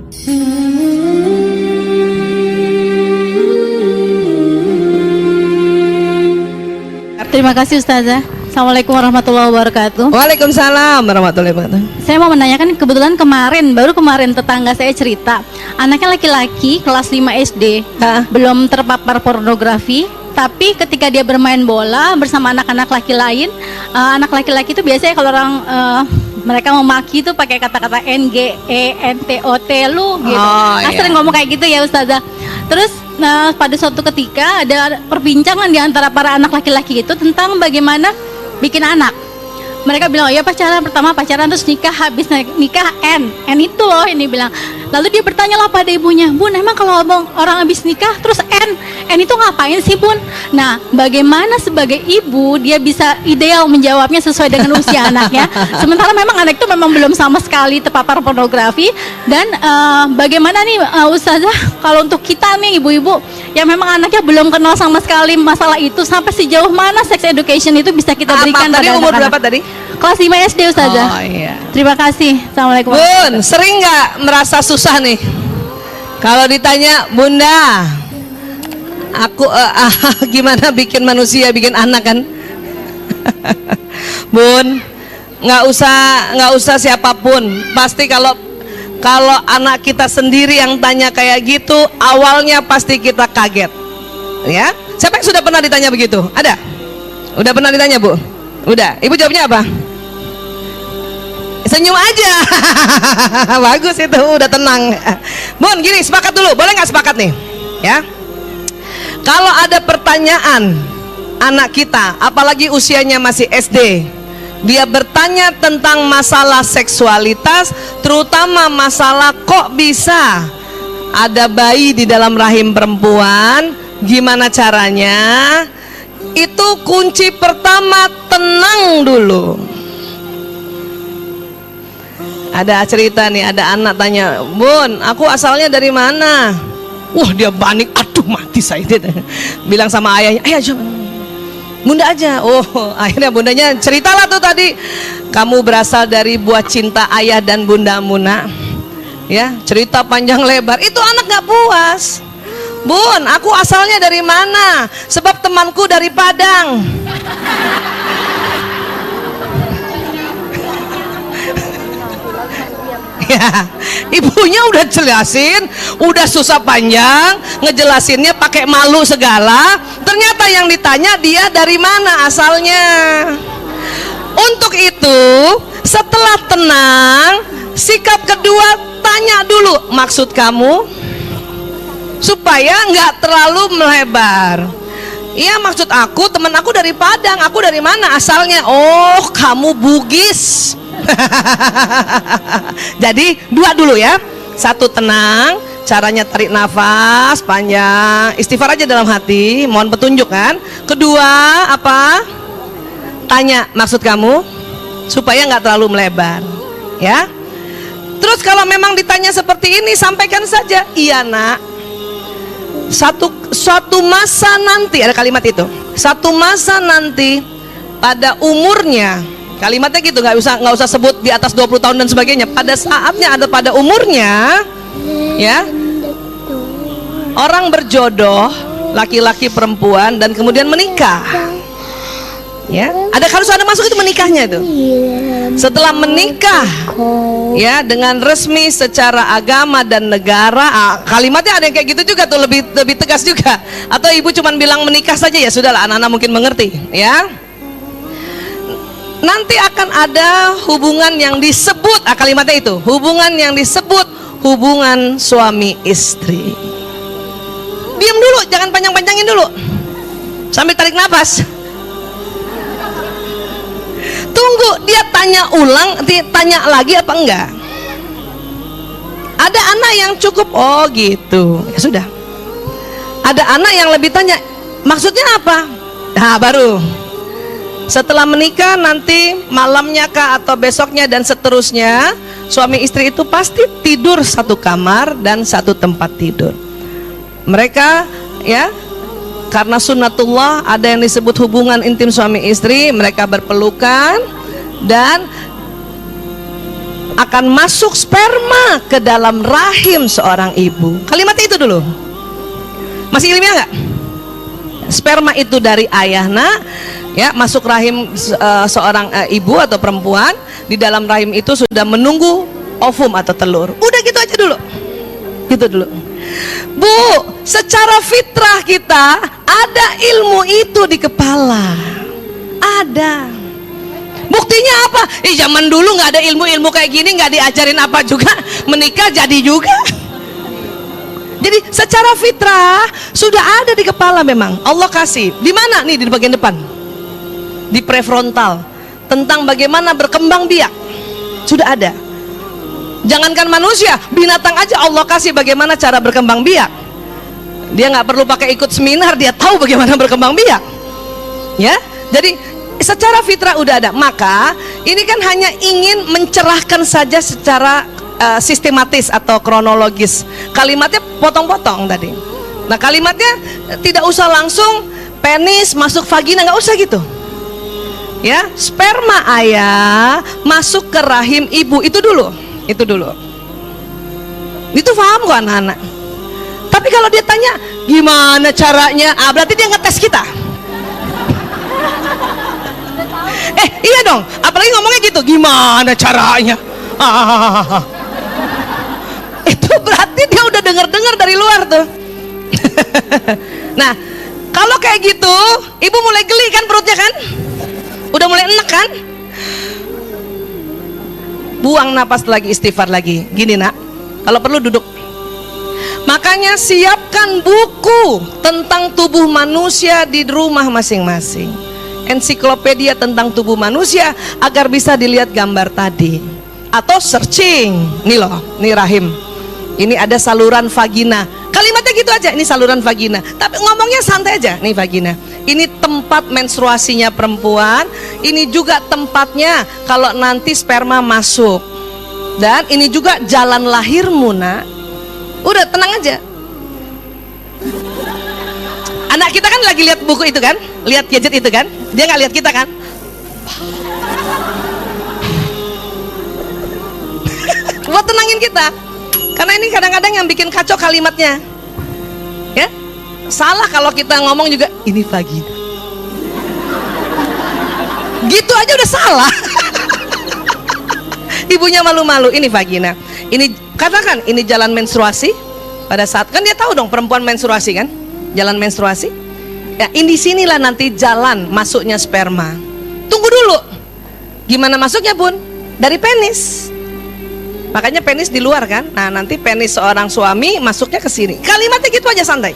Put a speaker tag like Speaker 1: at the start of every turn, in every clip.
Speaker 1: Terima kasih Ustazah. Assalamualaikum warahmatullahi wabarakatuh.
Speaker 2: Waalaikumsalam warahmatullahi wabarakatuh.
Speaker 1: Saya mau menanyakan, kebetulan baru kemarin tetangga saya cerita, anaknya laki-laki kelas 5 SD, belum terpapar pornografi, tapi ketika dia bermain bola bersama anak-anak laki lain, anak laki-laki itu biasanya kalau orang mereka memaki itu pakai kata-kata NGENTOT lu gitu. Sering ngomong kayak gitu ya Ustazah. Terus pada suatu ketika ada perbincangan di antara para anak laki-laki itu tentang bagaimana bikin anak. Mereka bilang, oh ya pertama pacaran terus nikah, habis nikah N itu loh ini bilang. Lalu dia bertanya lah pada ibunya, Bun, emang kalau orang habis nikah terus N itu ngapain sih Bun? Nah, bagaimana sebagai ibu dia bisa ideal menjawabnya sesuai dengan usia anaknya, sementara memang anak itu memang belum sama sekali terpapar pornografi. Dan bagaimana nih Ustazah, kalau untuk kita nih ibu-ibu yang memang anaknya belum kenal sama sekali masalah itu, sampai sejauh mana sex education itu bisa kita berikan pada anak-anak?
Speaker 2: Umur berapa tadi?
Speaker 1: Kelas 5 SD Ustazah.
Speaker 2: Oh iya.
Speaker 1: Terima kasih. Assalamualaikum.
Speaker 2: Bun, sering nggak merasa susah nih kalau ditanya, Bunda, aku gimana bikin manusia, bikin anak kan? Bun, nggak usah siapapun. Pasti kalau anak kita sendiri yang tanya kayak gitu, awalnya pasti kita kaget. Ya, siapa yang sudah pernah ditanya begitu? Ada? Udah pernah ditanya, Bu? Udah. Ibu jawabnya apa? Senyum aja. Bagus itu, udah tenang. Bun, gini, sepakat dulu. Boleh nggak sepakat nih? Ya. Kalau ada pertanyaan anak kita, apalagi usianya masih SD, dia bertanya tentang masalah seksualitas, terutama masalah kok bisa ada bayi di dalam rahim perempuan, gimana caranya? Itu kunci pertama, tenang dulu. Ada cerita nih, ada anak tanya, Bun, aku asalnya dari mana? Wah, dia panik, aduh mati saya. Bilang sama ayahnya, ayah coba, Bunda aja. Oh, akhirnya bundanya ceritalah tuh tadi, kamu berasal dari buah cinta ayah dan bundamu nak. Ya, cerita panjang lebar. Itu anak gak puas. Bun, aku asalnya dari mana? Sebab temanku dari Padang. Ya, ibunya udah jelasin, udah susah panjang, ngejelasinnya pakai malu segala. Ternyata yang ditanya dia dari mana asalnya. Untuk itu, setelah tenang, sikap kedua, tanya dulu maksud kamu, supaya nggak terlalu melebar. Iya, maksud aku, teman aku dari Padang. Aku dari mana asalnya? Oh, kamu Bugis. Jadi dua dulu ya. Satu, tenang, caranya tarik nafas panjang, istighfar aja dalam hati, mohon petunjuk kan. Kedua, apa? Tanya maksud kamu, supaya nggak terlalu melebar ya. Terus kalau memang ditanya seperti ini, sampaikan saja, iya nak, suatu masa nanti, ada kalimat itu, satu masa nanti pada umurnya, kalimatnya gitu, nggak usah sebut di atas 20 tahun dan sebagainya, pada saatnya, ada pada umurnya ya, orang berjodoh, laki-laki perempuan, dan kemudian menikah ya. Harus ada masuk itu menikahnya itu. Setelah menikah ya, dengan resmi secara agama dan negara, kalimatnya ada yang kayak gitu juga tuh, lebih tegas juga. Atau ibu cuman bilang menikah saja, ya sudahlah, anak-anak mungkin mengerti ya. Nanti akan ada hubungan yang disebut, kalimatnya itu, hubungan yang disebut hubungan suami istri. Diam dulu, jangan panjang-panjangin dulu, sambil tarik nafas. Tunggu dia tanya ulang, tanya lagi apa enggak. Ada anak yang cukup, oh gitu, ya sudah. Ada anak yang lebih tanya, maksudnya apa? Nah baru setelah menikah nanti malamnya kah atau besoknya dan seterusnya, suami istri itu pasti tidur satu kamar dan satu tempat tidur. Mereka ya, karena sunnatullah ada yang disebut hubungan intim suami istri, mereka berpelukan dan akan masuk sperma ke dalam rahim seorang ibu. Kalimatnya itu dulu. Masih ilmiah nggak? Sperma itu dari ayah nak, ya, masuk rahim seorang ibu atau perempuan. Di dalam rahim itu sudah menunggu ovum atau telur. Udah gitu aja dulu. Gitu dulu. Bu, secara fitrah kita ada ilmu itu di kepala. Ada. Buktinya apa? Zaman dulu nggak ada ilmu-ilmu kayak gini, nggak diajarin apa juga, menikah jadi juga. Jadi secara fitrah sudah ada di kepala memang. Allah kasih. Di mana? Nih di bagian depan. Di prefrontal. Tentang bagaimana berkembang biak. Sudah ada. Jangankan manusia, binatang aja Allah kasih bagaimana cara berkembang biak. Dia nggak perlu pakai ikut seminar, dia tahu bagaimana berkembang biak. Ya, jadi secara fitrah udah ada. Maka ini kan hanya ingin mencerahkan saja secara sistematis atau kronologis. Kalimatnya potong-potong tadi. Nah kalimatnya tidak usah langsung penis masuk vagina, nggak usah gitu. Ya, sperma ayah masuk ke rahim ibu, itu dulu. Itu dulu. Itu paham kok anak-anak. Tapi kalau dia tanya gimana caranya, berarti dia ngetes kita. Iya dong, apalagi ngomongnya gitu, gimana caranya? Itu berarti dia udah dengar-dengar dari luar tuh. Nah, kalau kayak gitu, ibu mulai geli kan perutnya kan? Udah mulai enak kan? Buang napas lagi, istighfar lagi. Gini nak, kalau perlu duduk. Makanya siapkan buku tentang tubuh manusia di rumah masing-masing. Ensiklopedia tentang tubuh manusia agar bisa dilihat gambar tadi. Atau searching. Nih loh, nih rahim. Ini ada saluran vagina. Kalimatnya gitu aja, ini saluran vagina. Tapi ngomongnya santai aja, nih vagina. Ini tempat menstruasinya perempuan. Ini juga tempatnya kalau nanti sperma masuk. Dan ini juga jalan lahirmu nak. Udah tenang aja. Anak kita kan lagi lihat buku itu kan, lihat gadget itu kan. Dia nggak lihat kita kan. Buat tenangin kita. Karena ini kadang-kadang yang bikin kacau kalimatnya. Ya, salah kalau kita ngomong juga ini vagina. Gitu aja udah salah. Ibunya malu-malu, ini vagina. Ini katakan ini jalan menstruasi. Pada saat kan dia tahu dong perempuan menstruasi kan, jalan menstruasi. Ya, ini sinilah nanti jalan masuknya sperma. Tunggu dulu. Gimana masuknya bun? Dari penis. Makanya penis di luar kan. Nah nanti penis seorang suami masuknya ke sini. Kalimatnya gitu aja santai.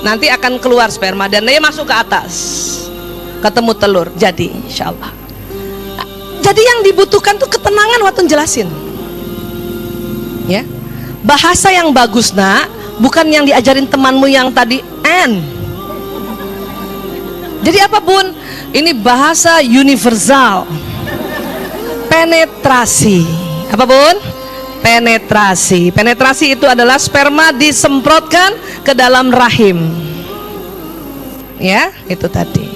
Speaker 2: Nanti akan keluar sperma dan dia masuk ke atas. Ketemu telur. Jadi insya Allah. Nah, jadi yang dibutuhkan tuh ketenangan waktu jelasin. Ya. Bahasa yang bagus nak, bukan yang diajarin temanmu yang tadi N. Jadi apa bun? Ini bahasa universal. Penetrasi. Apa bun? Penetrasi. Penetrasi itu adalah sperma disemprotkan ke dalam rahim. Ya, itu tadi.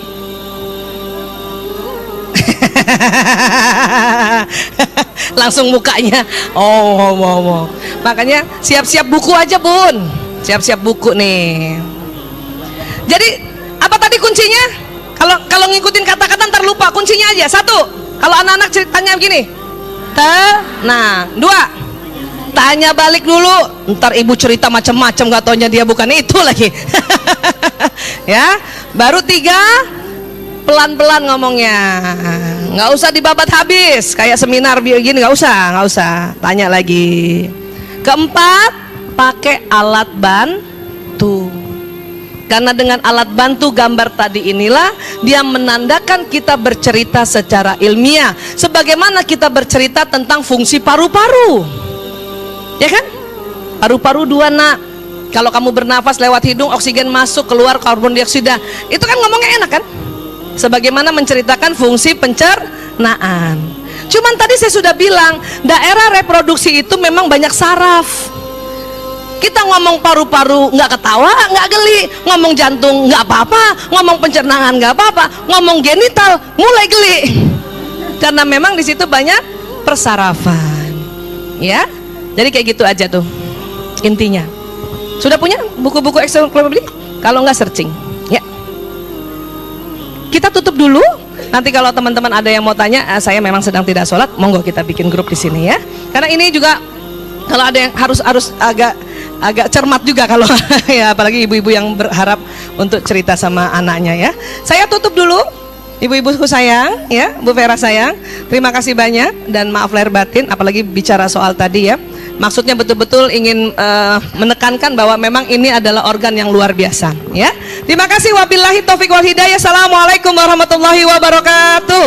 Speaker 2: Langsung mukanya. Oh. Makanya siap-siap buku aja bun. Siap-siap buku nih. Jadi apa tadi kuncinya? Kalau ngikutin kata-kata ntar lupa. Kuncinya aja satu. Kalau anak-anak ceritanya begini. Nah, dua. Tanya balik dulu. Ntar ibu cerita macam-macam, gak taunya dia bukan itu lagi. Ya. Baru tiga. Pelan-pelan ngomongnya. Nggak usah dibabat habis. Kayak seminar begini nggak usah. Tanya lagi. Keempat, pakai alat bantu. Karena dengan alat bantu gambar tadi inilah dia menandakan kita bercerita secara ilmiah. Sebagaimana kita bercerita tentang fungsi paru-paru. Ya kan? Paru-paru dua nak. Kalau kamu bernafas lewat hidung, oksigen masuk, keluar karbon dioksida. Itu kan ngomongnya enak kan? Sebagaimana menceritakan fungsi pencernaan. Cuman tadi saya sudah bilang, daerah reproduksi itu memang banyak saraf. Kita ngomong paru-paru nggak ketawa, nggak geli. Ngomong jantung nggak apa-apa. Ngomong pencernaan nggak apa-apa. Ngomong genital mulai geli. Karena memang di situ banyak persarafan. ya. Jadi kayak gitu aja tuh intinya. Sudah punya buku-buku ensiklopedia? Kalau nggak searching, ya. Kita tutup dulu. Nanti kalau teman-teman ada yang mau tanya, saya memang sedang tidak sholat, monggo kita bikin grup di sini ya. Karena ini juga kalau ada yang harus agak cermat juga kalau ya, apalagi ibu-ibu yang berharap untuk cerita sama anaknya ya. Saya tutup dulu. Ibu-ibuku sayang, ya, Bu Vera sayang, terima kasih banyak dan maaf lahir batin, apalagi bicara soal tadi ya. Maksudnya betul-betul ingin menekankan bahwa memang ini adalah organ yang luar biasa, ya. Terima kasih, wabillahi taufiq wal hidayah. Assalamualaikum warahmatullahi wabarakatuh.